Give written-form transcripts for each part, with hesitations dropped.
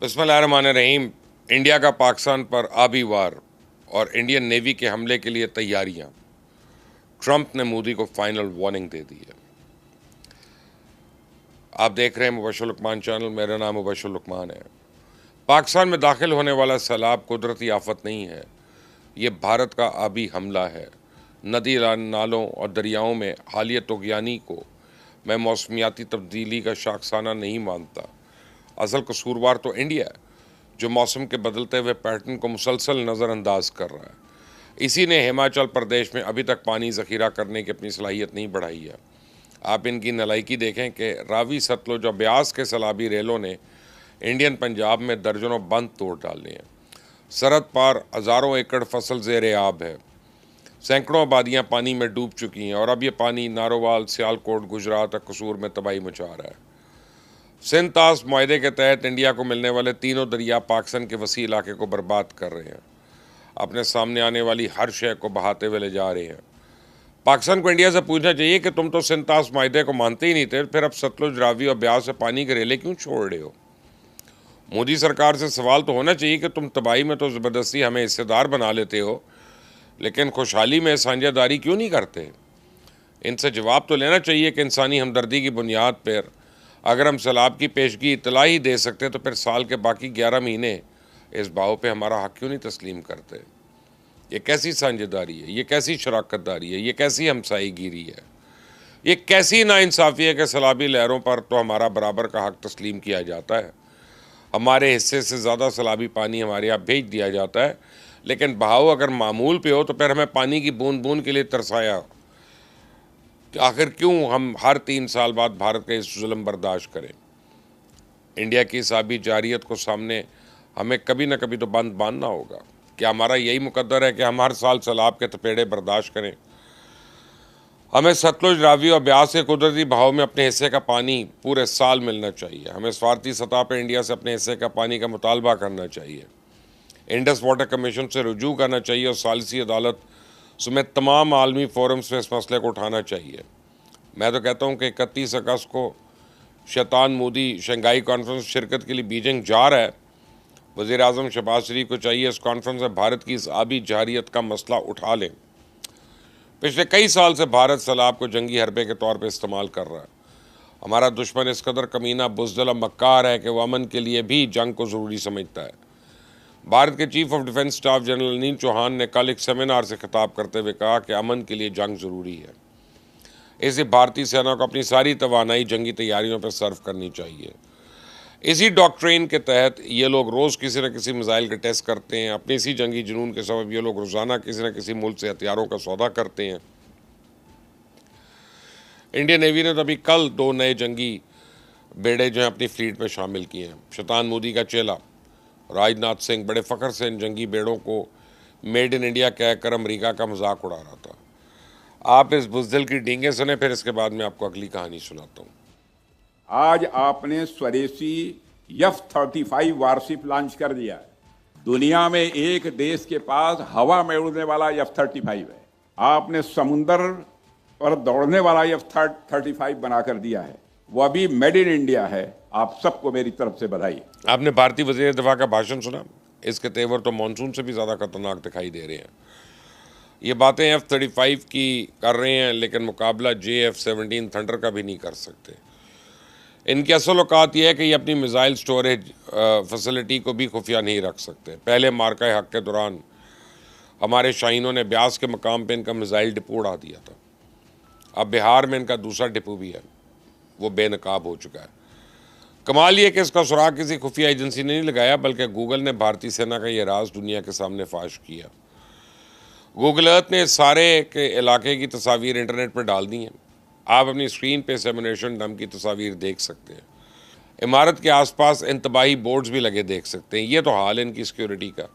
बिस्मिल्लाहिर्रहमानिर्रहीम। इंडिया का पाकिस्तान पर आबी वार और इंडियन नेवी के हमले के लिए तैयारियां। ट्रंप ने मोदी को फाइनल वार्निंग दे दी है। आप देख रहे हैं मुबशर लुकमान चैनल। मेरा नाम मुबशर लुकमान है। पाकिस्तान में दाखिल होने वाला सैलाब कुदरती आफत नहीं है, ये भारत का आबी हमला है। नदी नालों और दरियाओं में हालिया तुगयानी को मैं मौसमियाती तब्दीली का शाखसाना नहीं मानता। असल कसूरवार तो इंडिया है, जो मौसम के बदलते हुए पैटर्न को मुसलसल नज़रअंदाज कर रहा है। इसी ने हिमाचल प्रदेश में अभी तक पानी ज़ख़ीरा करने की अपनी सलाहियत नहीं बढ़ाई है। आप इनकी नलायकी देखें कि रावी, सतलुज और ब्यास के सैलाबी रेलों ने इंडियन पंजाब में दर्जनों बंद तोड़ डाले हैं। सरहद पार हज़ारों एकड़ फसल ज़ेर आब है। सैकड़ों आबादियाँ पानी में डूब चुकी हैं और अब ये पानी नारोवाल, सियालकोट, गुजरात और कसूर में तबाही मचा रहा है। सिंध-तास मुआहदे के तहत इंडिया को मिलने वाले तीनों दरिया पाकिस्तान के वसी इलाके को बर्बाद कर रहे हैं। अपने सामने आने वाली हर शय को बहाते हुए ले जा रहे हैं। पाकिस्तान को इंडिया से पूछना चाहिए कि तुम तो सिंध-तास मुआहदे को मानते ही नहीं थे, फिर अब सतलुज, रावी और ब्यास से पानी के रेले क्यों छोड़ रहे हो? मोदी सरकार से सवाल तो होना चाहिए कि तुम तबाही में तो ज़बरदस्ती हमें हिस्सेदार बना लेते हो, लेकिन खुशहाली में साझेदारी क्यों नहीं करते? इनसे जवाब तो लेना चाहिए कि इंसानी हमदर्दी की बुनियाद पर अगर हम सैलाब की पेशगी इतला ही दे सकते तो फिर साल के बाकी 11 महीने इस बाव पे हमारा हक क्यों नहीं तस्लीम करते? ये कैसी साझेदारी है? ये कैसी शराकतदारी है? ये कैसी हमसाईगिरी है? ये कैसी नाइंसाफ़ी है कि सैलाबी लहरों पर तो हमारा बराबर का हक तस्लीम किया जाता है, हमारे हिस्से से ज़्यादा सैलाबी पानी हमारे यहाँ भेज दिया जाता है, लेकिन बहाव अगर मामूल पे हो तो फिर हमें पानी की बूंद बूंद के लिए तरसाया। आखिर क्यों हम हर 3 साल बाद भारत का इस जुल्म बर्दाश्त करें? इंडिया की इस आबी जारियत को सामने हमें कभी ना कभी तो बंद बांधना होगा। क्या हमारा यही मुकद्दर है कि हम हर साल सैलाब के थपेड़े बर्दाश्त करें? हमें सतलुज, रावी और ब्यास के कुदरती बहाव में अपने हिस्से का पानी पूरे साल मिलना चाहिए। हमें स्वार्थी सतह पर इंडिया से अपने हिस्से का पानी का मुतालबा करना चाहिए। इंडस वाटर कमीशन से रुजू करना चाहिए और सालिसी अदालत समेत तमाम आलमी फोरम्स में इस मसले को उठाना चाहिए। मैं तो कहता हूँ कि 31 अगस्त को शैतान मोदी शंघाई कॉन्फ्रेंस शिरकत के लिए बीजिंग जा रहा है। वज़ीर-ए-आज़म शहबाज शरीफ को चाहिए इस कॉन्फ्रेंस में भारत की इस आबी जारियत का मसला उठा लें। पिछले कई साल से भारत सैलाब को जंगी हरबे के तौर पर इस्तेमाल कर रहा है। हमारा दुश्मन इस कदर कमीना, बुज़दिल और मक्कार है कि वह अमन के लिए भी जंग को ज़रूरी समझता है। भारत के chief of defence staff general Anil Chauhan ने कल एक सेमिनार से खिताब करते हुए कहा कि अमन के लिए जंग ज़रूरी है। इसे भारतीय सेना को अपनी सारी तवानाई जंगी तैयारियों पर सर्व करनी चाहिए। इसी डॉक्ट्रिन के तहत ये लोग रोज़ किसी न किसी मिसाइल के टेस्ट करते हैं। अपने इसी जंगी जुनून के सबब ये लोग रोज़ाना किसी न किसी मुल्क से हथियारों का सौदा करते हैं। इंडियन नेवी ने तो अभी कल 2 नए जंगी बेड़े जो हैं अपनी फ्लीट में शामिल किए हैं। शैतान मोदी का चेला राजनाथ सिंह बड़े फ़ख्र से इन जंगी बेड़ों को मेड इन इंडिया कहकर अमेरिका का मजाक उड़ा रहा था। आप इस बुज़दिल की डींगें सुने, फिर इसके बाद मैं आपको अगली कहानी सुनाता हूँ। आज आपने स्वदेशी F-35 वारशिप लॉन्च कर दिया है। दुनिया में एक देश के पास हवा में उड़ने वाला F-35 है। आपने समुंदर पर दौड़ने वाला F-35 बनाकर दिया है, वह भी मेड इन इंडिया है। आप सबको मेरी तरफ से बधाई। आपने भारतीय वज़ीर दिफा का भाषण सुना? इसके तेवर तो मानसून से भी ज़्यादा खतरनाक दिखाई दे रहे हैं। ये बातें F-35 की कर रहे हैं, लेकिन मुकाबला JF-17 थंडर का भी नहीं कर सकते। इनकी असल औकात यह है कि ये अपनी मिसाइल स्टोरेज फैसिलिटी को भी खुफिया नहीं रख सकते। पहले मार्का हक के दौरान हमारे शाहीनों ने ब्यास के मकाम पर इनका मिसाइल डिपो उड़ा दिया था। अब बिहार में इनका दूसरा डिपो भी है, वो बेनकाब हो चुका है। कमाल ये कि इसका सुराग किसी खुफिया एजेंसी ने नहीं लगाया, बल्कि गूगल ने भारतीय सेना का ये राज दुनिया के सामने फाश किया। गूगल अर्थ ने सारे के इलाके की तस्वीर इंटरनेट पर डाल दी हैं। आप अपनी स्क्रीन पे सेमिनेशन डैम की तस्वीर देख सकते हैं। इमारत के आसपास इंतबाही बोर्ड्स भी लगे देख सकते हैं। ये तो हाल है इनकी सिक्योरिटी का,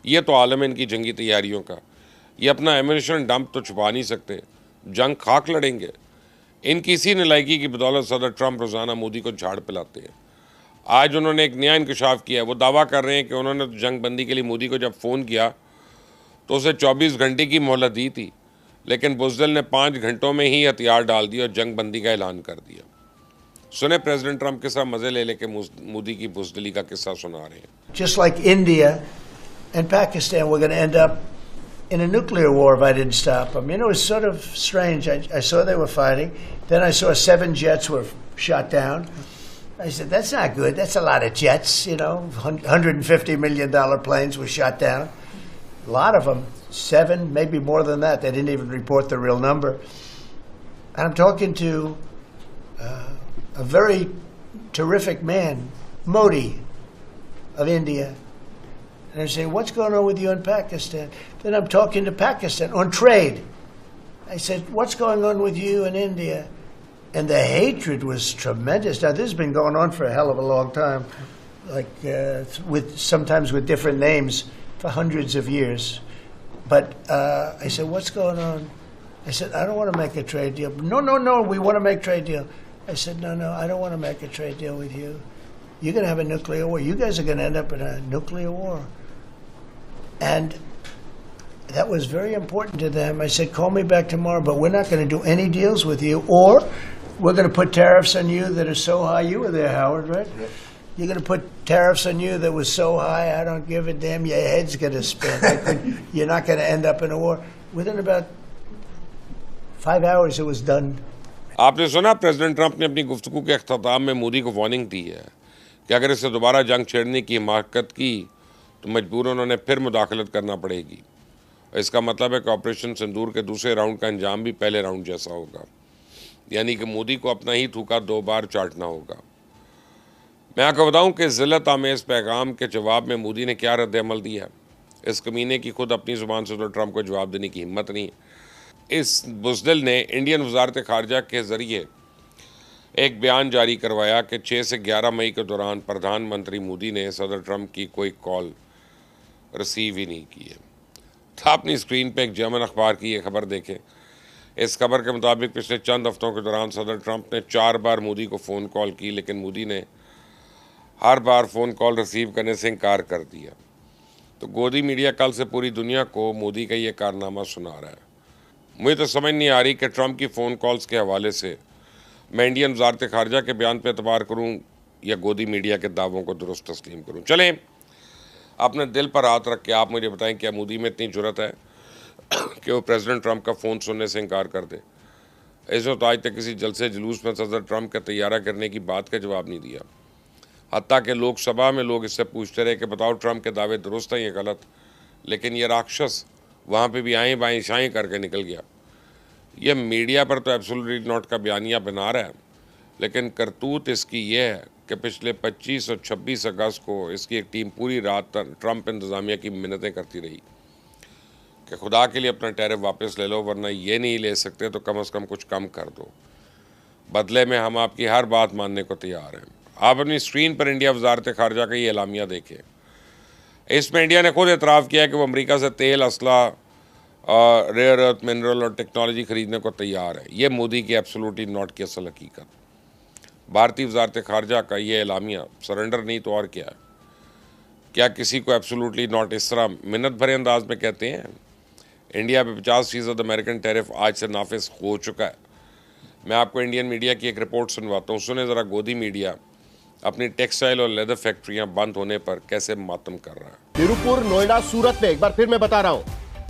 ये तो आलम है इनकी जंगी तैयारियों का। ये अपना एमिनेशन डंप तो छुपा नहीं सकते, जंग खाक लड़ेंगे। इनकी इसी नलायकी की बदौलत सदर ट्रंप रोज़ाना मोदी को झाड़ पिलाते हैं। आज उन्होंने एक नया इंकशाफ किया है। वो दावा कर रहे हैं कि उन्होंने तो जंग बंदी के लिए मोदी को जब फ़ोन किया तो उसे 24 घंटे की मोहलत दी थी, लेकिन बुज़दिल ने 5 घंटों में ही हथियार डाल दिए और जंग बंदी का ऐलान कर दिया। सुने प्रेसिडेंट ट्रंप के साथ मजे ले लेके मोदी की बुज़दिली का किस्सा सुना रहे हैं। Just like India and Pakistan, we're going to end up in a nuclear war if I didn't stop them. You know, it's sort of strange. I saw they were fighting. Then I saw 7 jets were shot down. I said, that's not good. That's a lot of jets, you know. $150 million planes were shot down. A lot of them. 7, maybe more than that. They didn't even report the real number. And I'm talking to a very terrific man, Modi of India. And I say, what's going on with you in Pakistan? Then I'm talking to Pakistan on trade. I said, what's going on with you in India? And the hatred was tremendous. Now, this has been going on for a hell of a long time, like sometimes with different names for hundreds of years. But I said, what's going on? I said, I don't want to make a trade deal. No, we want to make a trade deal. I said, no, I don't want to make a trade deal with you. You're going to have a nuclear war. You guys are going to end up in a nuclear war. And that was very important to them. I said, call me back tomorrow, but we're not going to do any deals with you, or we're going to put tariffs on you that are so high. You were there, Howard, right? Yep. You're going to put tariffs on you that was so high, I don't give a damn. Your head's going to spin. You're not going to end up in a war. Within about 5 hours, it was done. आपने सुना president Trump ने अपनी गुफ्तगू के अख्ताम में मोदी को warning दी है कि अगर इसे दोबारा जंग छेड़ने की हिमाकत की तो मजबूरन उन्हें फिर मुदाखलत करना पड़ेगी। इसका मतलब है कि ऑपरेशन सिंदूर के दूसरे राउंड का अंजाम भी पहले राउंड जैसा होगा, यानी कि मोदी को अपना ही थूका 2 बार चाटना होगा। मैं आपको बताऊं कि ज़िल्लत आमेज़ पैगाम के जवाब में मोदी ने क्या रद्द-ए-अमल दिया। इस कमीने की खुद अपनी ज़ुबान से तो ट्रंप को जवाब देने की हिम्मत नहीं। इस बुज़दिल ने इंडियन वज़ारत ख़ारजा के ज़रिए एक बयान जारी करवाया कि 6 से 11 मई के दौरान प्रधानमंत्री मोदी ने सदर ट्रंप की कोई कॉल रिसीव ही नहीं की है। तो अपनी स्क्रीन पे एक जर्मन अखबार की ये खबर देखें। इस खबर के मुताबिक पिछले चंद हफ्तों के दौरान सदर ट्रंप ने 4 बार मोदी को फ़ोन कॉल की, लेकिन मोदी ने हर बार फ़ोन कॉल रिसीव करने से इनकार कर दिया। तो गोदी मीडिया कल से पूरी दुनिया को मोदी का ये कारनामा सुना रहा है। मुझे तो समझ नहीं आ रही कि ट्रंप की फ़ोन कॉल्स के हवाले से मैं इंडियन वज़ारत ख़ारजा के बयान पर एतबार करूँ या गोदी मीडिया के दावों को दुरुस्त तस्लीम करूँ। चलें, अपने दिल पर हाथ रख के आप मुझे बताएं, क्या मोदी में इतनी जुर्रत है कि वो प्रेसिडेंट ट्रंप का फ़ोन सुनने से इनकार कर दे। इसने तो आज तक किसी जलसे जुलूस में सदर ट्रंप का तैयारा करने की बात का जवाब नहीं दिया। हत्ता कि लोकसभा में लोग इससे पूछते रहे कि बताओ ट्रंप के दावे दुरुस्त हैं या गलत, लेकिन ये राक्षस वहाँ पे भी आएँ बाएँ शाएँ करके निकल गया। ये मीडिया पर तो एब्सोल्युटली नॉट का बयानिया बना रहा है, लेकिन करतूत इसकी ये है कि पिछले 25 और 26 अगस्त को इसकी एक टीम पूरी रात ट्रंप इंतज़ामिया की मिन्नतें करती रही कि खुदा के लिए अपना टैरिफ वापस ले लो, वरना ये नहीं ले सकते तो कम से कम कुछ कम कर दो, बदले में हम आपकी हर बात मानने को तैयार हैं। आप अपनी स्क्रीन पर इंडिया वज़ारत ख़ारजा का ये एलामिया देखें। इसमें इंडिया ने खुद एतराफ़ किया है कि वो अमेरिका से तेल, असला, रेयर अर्थ मिनरल और टेक्नोलॉजी ख़रीदने को तैयार है। ये मोदी की एब्सोल्युटली नॉट की असल हकीकत। भारतीय वज़ारत ख़ारजा का ये एलामिया सरेंडर नहीं तो और क्या है। क्या किसी को एब्सोल्युटली नॉट इस तरह मिन्नत भरे अंदाज में कहते हैं? इंडिया पे 50% अमेरिकन टैरिफ आज से नाफिज हो चुका है। मैं आपको इंडियन मीडिया की एक रिपोर्ट सुनवाता हूँ, सुने ज़रा गोदी मीडिया अपनी टेक्सटाइल और लेदर फैक्ट्रियाँ बंद होने पर कैसे मातम कर रहा है। तिरुपुर, नोएडा, सूरत में एक बार फिर मैं बता रहा हूँ,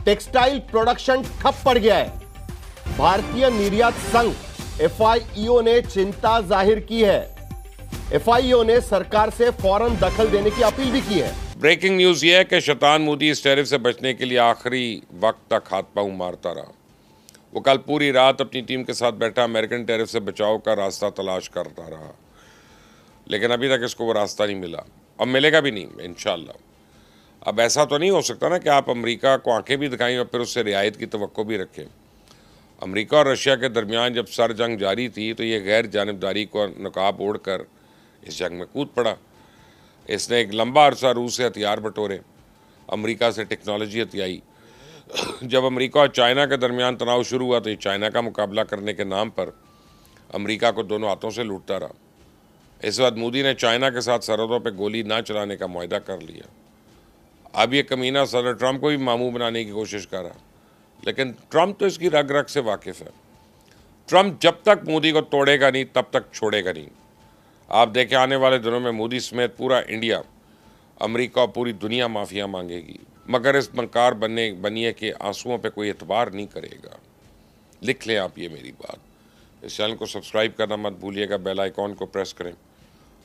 टेक्सटाइल प्रोडक्शन ठप पड़ गया है। भारतीय निर्यात संघ FIEO ने चिंता जाहिर की है। FIEO ने सरकार से फौरन दखल देने की अपील भी की है। ब्रेकिंग न्यूज़ ये है कि शैतान मोदी इस टैरिफ से बचने के लिए आखिरी वक्त तक हाथ पांव मारता रहा। वो कल पूरी रात अपनी टीम के साथ बैठा अमेरिकन टैरिफ से बचाव का रास्ता तलाश करता रहा, लेकिन अभी तक इसको वो रास्ता नहीं मिला और मिलेगा भी नहीं इंशाअल्लाह। अब ऐसा तो नहीं हो सकता ना कि आप अमेरिका को आंखें भी दिखाएं और फिर उससे रियायत की तवक्को भी रखें। अमेरिका और रशिया के दरमियान जब सर जंग जारी थी तो ये गैर जानिबदारी को नकाब ओढ़कर इस जंग में कूद पड़ा। इसने एक लंबा अरसा रूस से हथियार बटोरे, अमेरिका से टेक्नोलॉजी हथियाई। जब अमेरिका और चाइना के दरमियान तनाव शुरू हुआ तो ये चाइना का मुकाबला करने के नाम पर अमेरिका को दोनों हाथों से लूटता रहा। इस बाद मोदी ने चाइना के साथ सरहदों पर गोली ना चलाने का मुआहदा कर लिया। अब ये कमीना सदर ट्रंप को भी मामू बनाने की कोशिश कर रहा, लेकिन ट्रंप तो इसकी रग रग से वाकिफ़ है। ट्रंप जब तक मोदी को तोड़ेगा नहीं तब तक छोड़ेगा नहीं। आप देखें आने वाले दिनों में मोदी समेत पूरा इंडिया, अमेरिका और पूरी दुनिया माफिया मांगेगी, मगर इस मकार बनिए के आंसुओं पे कोई एतबार नहीं करेगा। लिख लें आप ये मेरी बात। इस चैनल को सब्सक्राइब करना मत भूलिएगा, बेल आइकॉन को प्रेस करें।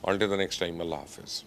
Until the next time, Allah Hafiz.